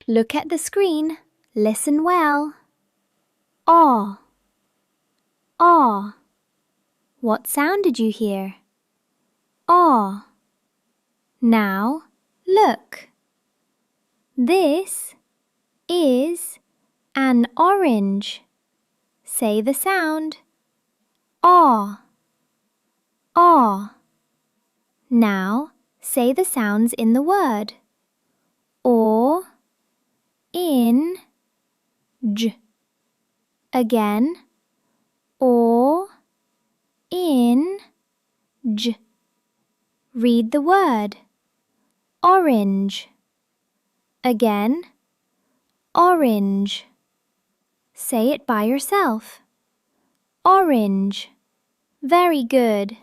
Look at the screen. Listen well. Aw. Aw. What sound did you hear? Aw. Now, look. This is an orange. Say the sound. Aw. Aw. Now, say the sounds in the word. Or, in, j. Again, or, in, j. Read the word. Orange. Again, orange. Say it by yourself. Orange. Very good.